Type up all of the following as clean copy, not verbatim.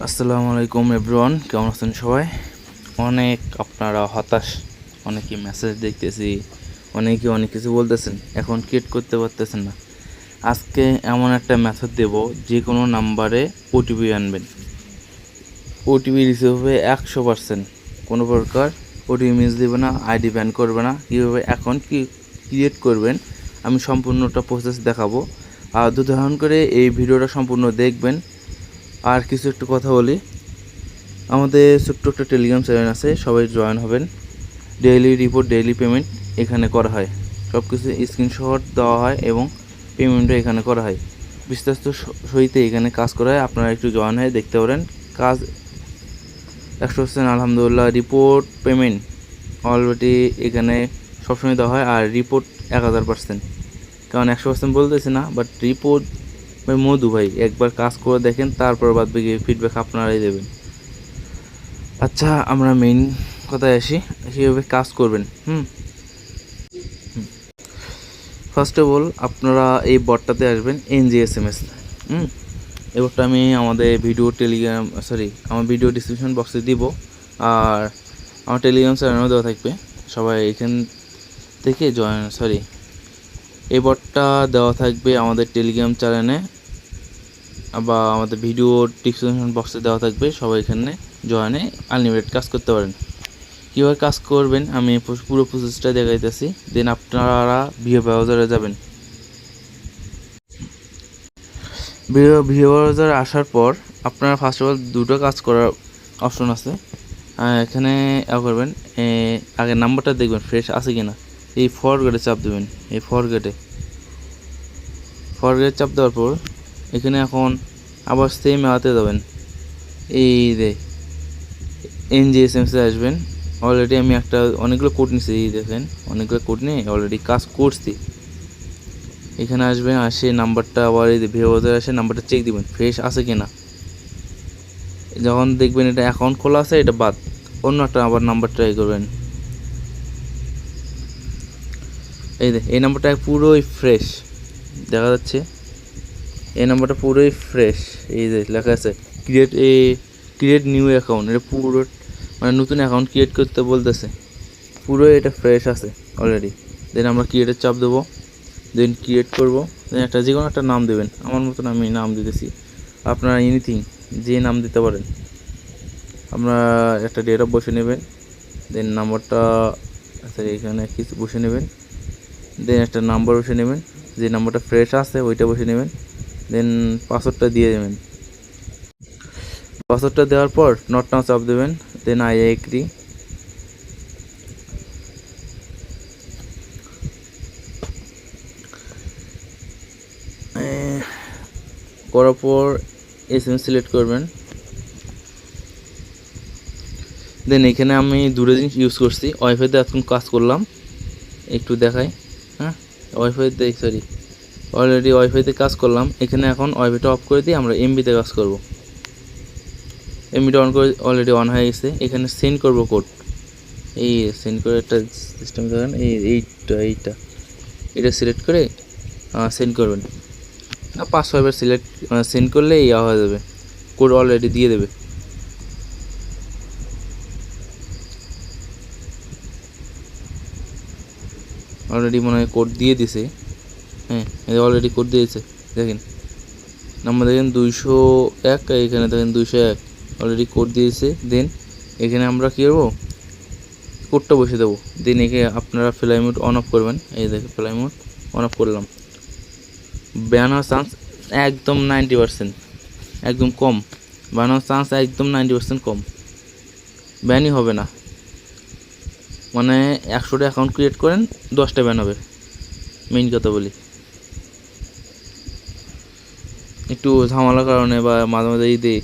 আসসালামু আলাইকুম এভরিওয়ান, কেমন আছেন সবাই? অনেক আপনারা হতাশ, অনেকে মেসেজ দেখতেছি, অনেকে অনেক কিছু বলতেছেন, এখন ক্রিয়েট করতে পারতেছেন না। আজকে এমন একটা মেথড দেব, যে কোনো নাম্বারে ওটিপি আনবেন, ওটিপি রিসিভ হবে 100%। কোনো প্রকার ওটিপি মিস দেবে না, আইডি ব্যান করবে না। কীভাবে অ্যাকাউন্ট ক্রিয়েট করবেন আমি সম্পূর্ণটা প্রসেস দেখাবো, আর উদাহরণ করে এই ভিডিওটা সম্পূর্ণ দেখবেন। আর কিছু একটু কথা বলি, আমাদের ছোট্ট একটা টেলিগ্রাম চ্যানেল আছে, সবাই জয়েন হবেন। ডেইলি রিপোর্ট, ডেইলি পেমেন্ট এখানে করা হয়, সব কিছু স্ক্রিনশট দেওয়া হয় এবং পেমেন্টও এখানে করা হয়। বিস্তারিত সহিতে এখানে কাজ করা হয়, আপনারা একটু জয়েন হয়ে দেখতে পারেন। কাজ 100% আলহামদুলিল্লাহ। রিপোর্ট পেমেন্ট অলরেডি এখানে সবসময় দেওয়া হয়, আর রিপোর্ট 1000%। কারণ 100% বলতেছি না, বাট রিপোর্ট মধু ভাই, একবার কাজ করে দেখেন, তারপর বাদ বাকি ফিডব্যাক আপনারাই দেবেন। আচ্ছা, আমরা মেইন কথায় আসি, কীভাবে কাজ করবেন। ফার্স্ট অফ অল আপনারা এই বটটাতে আসবেন, NGSMS। এই বটটা আমি আমাদের আমার ভিডিও ডিসক্রিপশন বক্সে দিব, আর আমার টেলিগ্রাম চ্যানেলও দেওয়া থাকবে, সবাই এখান থেকে এই বটটা দেওয়া থাকবে আমাদের টেলিগ্রাম চ্যানেলে, বা আমাদের ভিডিও ডিসক্রিপশন বক্সে দেওয়া থাকবে। সবাই এখানে জয়েনে আনলিমিটেড কাজ করতে পারেন। কীভাবে কাজ করবেন আমি পুরো প্রসেসটা দেখাইতেছি, দেন আপনারা ভিডিও ব্রাউজারে যাবেন। ভিডিও ব্রাউজারে আসার পর আপনারা ফার্স্ট অফ অল দুটো কাজ করার অপশন আছে। এখানে করবেন, আগে নাম্বারটা দেখবেন ফ্রেশ আছে কিনা, এই ফরগেটে চাপ দেবেন। এই ফরগেটে চাপ দেওয়ার পর এখানে এখন আবার সেম মেলাতে যাবেন, এই যে NGSMS আসবেন। অলরেডি আমি অনেকগুলো কোড নিচ্ছি, এই দেখেন অনেকগুলো কোড নিয়ে অলরেডি কাজ করছি। এখানে আসবেন, আসে নাম্বারটা আবার এই ভিডিও ব্রাউজারে আসে নাম্বারটা চেক দিবেন ফ্রেশ আছে কিনা। যখন দেখবেন এটা অ্যাকাউন্ট খোলা আছে, এটা বাদ অন্য একটা আবার নাম্বার ট্রাই করবেন। এই নাম্বারটা পুরোই ফ্রেশ দেখা যাচ্ছে, এই নাম্বারটা পুরোই ফ্রেশ। এই যে লেখা আছে ক্রিয়েট নিউ অ্যাকাউন্ট, এটা পুরো নতুন অ্যাকাউন্ট ক্রিয়েট করতে বলতেছে, পুরো এটা ফ্রেশ আছে অলরেডি। দেন আমরা ক্রিয়েটের চাপ দেবো, দেন ক্রিয়েট করব। দেন যে কোনো একটা নাম দেবেন, আমার মতন আমি নাম দিতেছি, আপনারা এনিথিং যে নাম দিতে পারেন। আপনারা একটা ডেট অফ বসে নেবেন, দেন নাম্বারটা এখানে কিছু বসে নেবেন, দেন একটা নাম্বার বসে নেবেন, যে নাম্বারটা ফ্রেশ আছে ওইটা বসে নেবেন, দেন পাসওয়ার্ডটা দিয়ে দেবেন। পাসওয়ার্ডটা দেওয়ার পর নট নাও চাপ দেবেন, দেন আই এগ্রি। করার পর SMS সিলেক্ট করবেন। দেন এখানে আমি দুটো জিনিস ইউজ করছি, ওয়াইফাইতে এখন কাজ করলাম, একটু দেখাই। অলরেডি ওয়াইফাইতে কাজ করলাম। এখানে এখন ওয়াইফাইটা অফ করে দিয়ে আমরা MB-তে কাজ করব। MB-টা অন করে অলরেডি অন হয়ে গেছে। এখানে সেন্ড করব কোড, এই সেন্ড করে একটা সিস্টেম দেখেন, এটা সিলেক্ট করে সেন্ড করবেন। 5-6বার সেন্ড করলে হয়ে যাবে, কোড অলরেডি দিয়ে দেবে। অলরেডি মনে হয় কোড দিয়ে দিছে, অলরেডি কোড দিয়েছে। দেখেন নাম্বার দেখেন 201, এখানে দেখেন 201 অলরেডি কোড দিয়েছে। দেন এখানে আমরা কী করবো, কোডটা বসে দেবো। দেন এখানে আপনারা ফ্লাই মোড অন অফ করবেন, এই দেখেন ফ্লাই মোড অন অফ করলাম। ব্যান হওয়ার চান্স একদম 90%, একদম কম। ব্যান হওয়ার চান্স একদম 90% কম, ব্যানই হবে না। মানে 100টা অ্যাকাউন্ট ক্রিয়েট করেন, 10টা ব্যান হবে, মেইন কথা বলি। একটু ঝামেলার কারণে বা মাঝে মাঝে যদি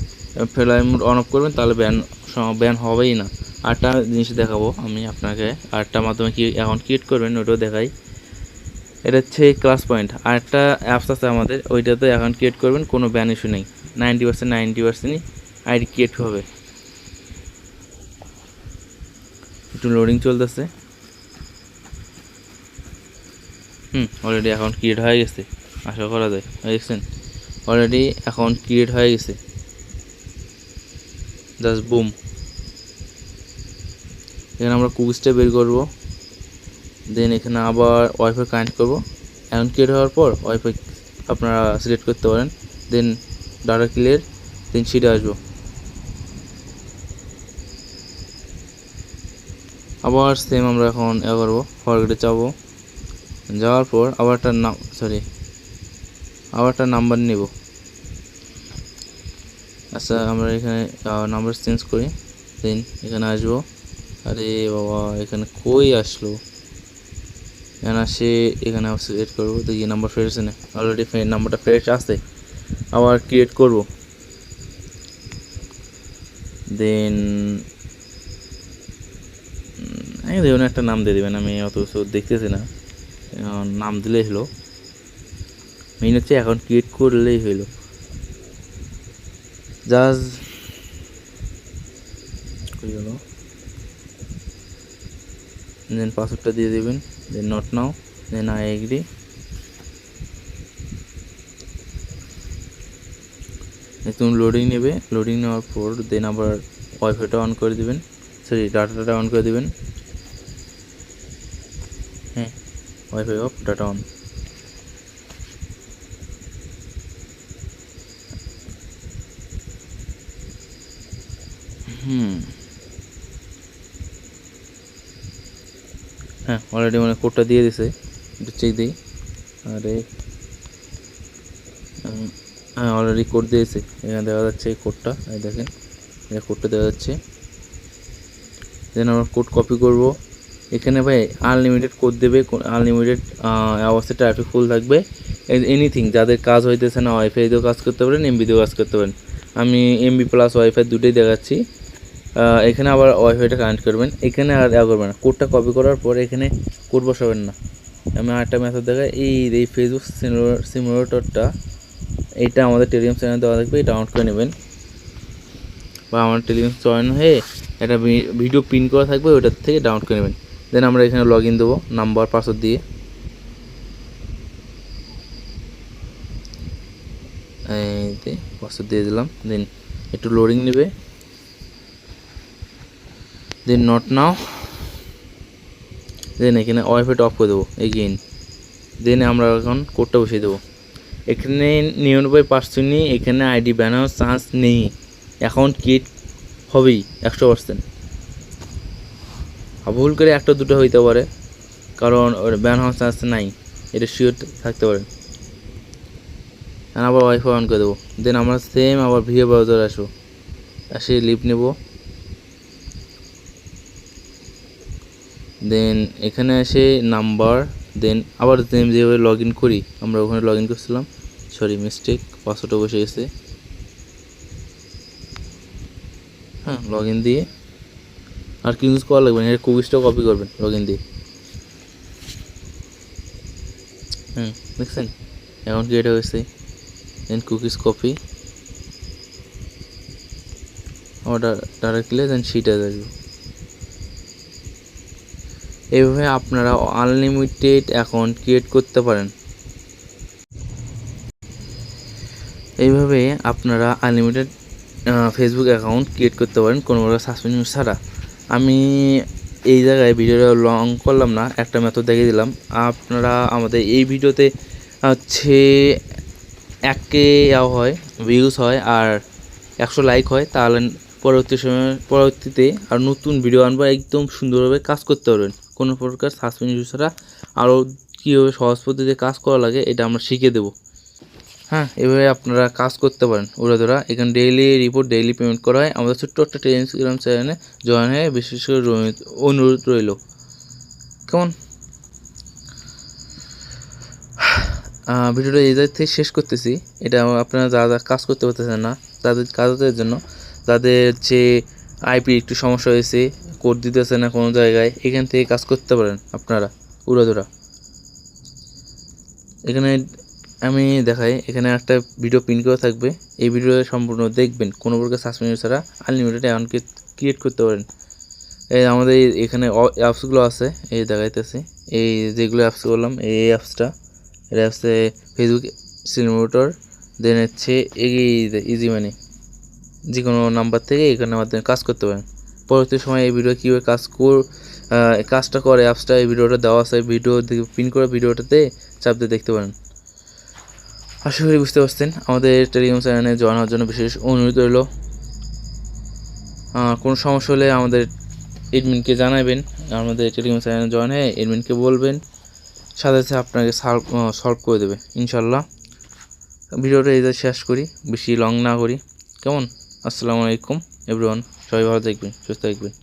ফ্লাই মোড অন অফ করবেন, তাহলে ব্যান হবেই না। আরেকটা জিনিস দেখাবো আমি আপনাকে, আরেকটা মাধ্যমে কি অ্যাকাউন্ট ক্রিয়েট করবেন ওইটাও দেখাই। এটা হচ্ছে ক্লাস পয়েন্ট, আরেকটা অ্যাপস আছে আমাদের, ওইটাতে অ্যাকাউন্ট ক্রিয়েট করবেন, কোনো ব্যান ইস্যু নেই। 90%ই আইডি ক্রিয়েট হবে। একটু লোডিং চলতেছে। অলরেডি অ্যাকাউন্ট ক্রিয়েট হয়ে গেছে, আশা করা যায়। দেখছেন অলরেডি অ্যাকাউন্ট ক্রিয়েট হয়ে গেছে। Just broom. এখানে আমরা কুকিজটা বের করব, দেন এখানে আবার ওয়াইফাই কানেক্ট করব। অ্যাকাউন্ট ক্রিয়েট হওয়ার পর ওয়াইফাই আপনারা সিলেক্ট করতে পারেন, দেন ডাটা ক্লিয়ার, দেন সেটা আসবো। আবার সেম আমরা এখন করবো, ফরগেটে যাবো, যাওয়ার পর আবার একটা নাম্বার নেব। আচ্ছা আমরা এখানে নাম্বার চেঞ্জ করি, দেন এখানে আসবো। আরে বাবা এখানে কই আসলো, এখানে আসে এখানে সিলেক্ট করবো, দেখি নাম্বার ফ্রেশ আছে না, অলরেডি নাম্বারটা ফ্রেশ আছে। আবার ক্রিয়েট করব, দেন দেখুন একটা নাম দিয়ে দেবেন, আমি অত কিছু দেখতেছি না, নাম দিলেই হলো। মেইন হচ্ছে অ্যাকাউন্ট ক্রিয়েট করলেই হইলো, জাস্ট কই গেল, দেন পাসওয়ার্ডটা দিয়ে দেবেন, then not now, then I agree. তুমি লোডিং নেবে, লোডিং নেওয়ার পর দেন আবার ওয়াইফাইটা অন করে দিবেন, সরি ডাটাটা অন করে দিবেন। হ্যাঁ ওয়াইফাই অফ, ডাটা অন। হ্যাঁ অলরেডি মানে কোডটা দিয়ে দিছে, একটু চেক দিই। আরে হ্যাঁ অলরেডি কোড দিয়েছে, এখানে দেখা যাচ্ছে এই কোডটা, এই দেখেন এই কোডটা দেওয়া যাচ্ছে। দেন আমরা কোড কপি করব, এখানে ভাই আনলিমিটেড কোড দেবে, আনলিমিটেড অবস্থায় ট্রাফিক ফুল থাকবে, এনিথিং যাদের কাজ হইতেছে না ওয়াইফাই দিয়েও কাজ করতে পারেন, এমবি দিয়েও কাজ করতে পারেন। আমি এমবি প্লাস ওয়াইফাই দুটোই দেখাচ্ছি। এখানে আবার ওয়াইফাইটা কানেক্ট করবেন, এখানে আর করবেন না, কোডটা কপি করার পর এখানে কোড বসাবেন না। আমি আরেকটা মেথড দেখাই, এই ফেসবুক সিমুলেটরটা, এইটা আমাদের টেলিগ্রাম চ্যানেল দেওয়া থাকবে, ডাউনলোড করে নেবেন, বা আমার টেলিগ্রাম জয়েন হয়ে একটা ভিডিও প্রিন্ট করা থাকবে, ওইটার থেকে ডাউনলোড করে নেবেন। দেন আমরা এখানে লগ ইন দেবো নাম্বার পাসওয়ার্ড দিয়ে, পাসওয়ার্ড দিয়ে দিলাম। দেন একটু লোডিং নেবে, দেন নট নাও, দেন এখানে ওয়াইফাইটা অফ করে দেবো এগেইন। দেন আমরা এখন কোডটা বসিয়ে দেবো। এখানে 99% এখানে আইডি ব্যান হওয়ার চান্স নেই, অ্যাকাউন্ট ক্রিয়েট হবেই 100%। ভুল করে একটা দুটো হইতে পারে, কারণ ব্যান হওয়ার চান্স নাই, এটা শিওর থাকতে পারেন। আবার ওয়াইফাই অন করে দেবো, দেন আমরা সেম আবার ভিএ ব্রাউজার আসবো, এসে লিভ নেব, দেন এখানে এসে নাম্বার, দেন আবার যেভাবে লগ ইন করি আমরা ওখানে লগ ইন করছিলাম, সরি মিস্টেক, পাসওয়ার্ডটা বসে গেছে। হ্যাঁ লগ ইন দিয়ে আর কি ইউজ করা লাগবে না, এর কুকিজটাও কপি করবেন লগ ইন দিয়ে। দেখছেন অ্যাকাউন্ট ক্রিয়েট হয়েছে, দেন কুকিজ কপি, আমার ডাইরেক্টলি দেন শিটে আসবে। এইভাবে আপনারা আনলিমিটেড অ্যাকাউন্ট ক্রিয়েট করতে পারেন। এইভাবে আপনারা আনলিমিটেড ফেসবুক অ্যাকাউন্ট ক্রিয়েট করতে পারেন কোনো প্রকার সাসপেনশন ছাড়া। আমি এই জায়গায় ভিডিওটা লং করলাম না, একটা মেথড দেখিয়ে দিলাম। আপনারা আমাদের এই ভিডিওতে হচ্ছে 1K হয় ভিউজ হয় আর 100 লাইক হয়, তাহলে পরবর্তীতে আর নতুন ভিডিও আনবো, একদম সুন্দরভাবে কাজ করতে পারবেন কোনো প্রকার সাসপেনশন ছাড়া। আরও কীভাবে সহজ পদ্ধতিতে কাজ করা লাগে এটা আমরা শিখে দেবো। হ্যাঁ এভাবে আপনারা কাজ করতে পারেন উড়াধরা। এখানে ডেইলি রিপোর্ট, ডেইলি পেমেন্ট করা হয়। আমাদের ছোট্ট একটা টেলিগ্রাম চ্যানেলে জয়েন হয়ে বিশেষ করে অনুরোধ রইল, কেমন? ভিডিওটা এই জায়গা থেকে শেষ করতেছি। এটা আপনারা যারা কাজ করতে পারতেছেন না, তাদের কাজের জন্য, যাদের যে আইপি একটু সমস্যা হয়েছে, কোড দিতেছে না কোনো জায়গায়, এখান থেকে কাজ করতে পারেন আপনারা উড়াধরা। এখানে আমি দেখাই, এখানে একটা ভিডিও প্রিন্ট করা থাকবে, এই ভিডিও সম্পূর্ণ দেখবেন, কোনো প্রকার সাসপেনশন ছাড়া আনলিমিটেড অ্যাকাউন্ট ক্রিয়েট করতে পারেন। এই আমাদের এখানে অ্যাপসগুলো আছে, এই দেখাইতেছি, এই যেগুলো অ্যাপস বললাম এই অ্যাপসটা, এটা হচ্ছে ফেসবুক সিমুলেটর, দেন হচ্ছে ইজি মানি, যে কোনো নাম্বার থেকে এখানের মাধ্যমে কাজ করতে পারেন। পরবর্তী সময় এই ভিডিও কীভাবে কাজটা করে অ্যাপসটা, এই ভিডিওটা দেওয়া আছে, ভিডিও পিন করে ভিডিওটাতে চাপ দিয়ে দেখতে পারেন। আশা করি বুঝতে পারছেন। আমাদের টেলিগ্রাম চ্যানেলে জয়েন হওয়ার জন্য বিশেষ অনুরোধ রইল। কোনো সমস্যা হলে আমাদের এডমিনকে জানাবেন, আমাদের টেলিগ্রাম চ্যানেলে জয়েন হয়ে এডমিনকে বলবেন, সাথে সাথে আপনাকে সলভ করে দেবে ইনশাল্লাহ। ভিডিওটা এই শেষ করি, বেশি লং না করি, কেমন? আসসালামু আলাইকুম এভরিওয়ান, সবাই ভালো থাকবেন, সুস্থ থাকবেন।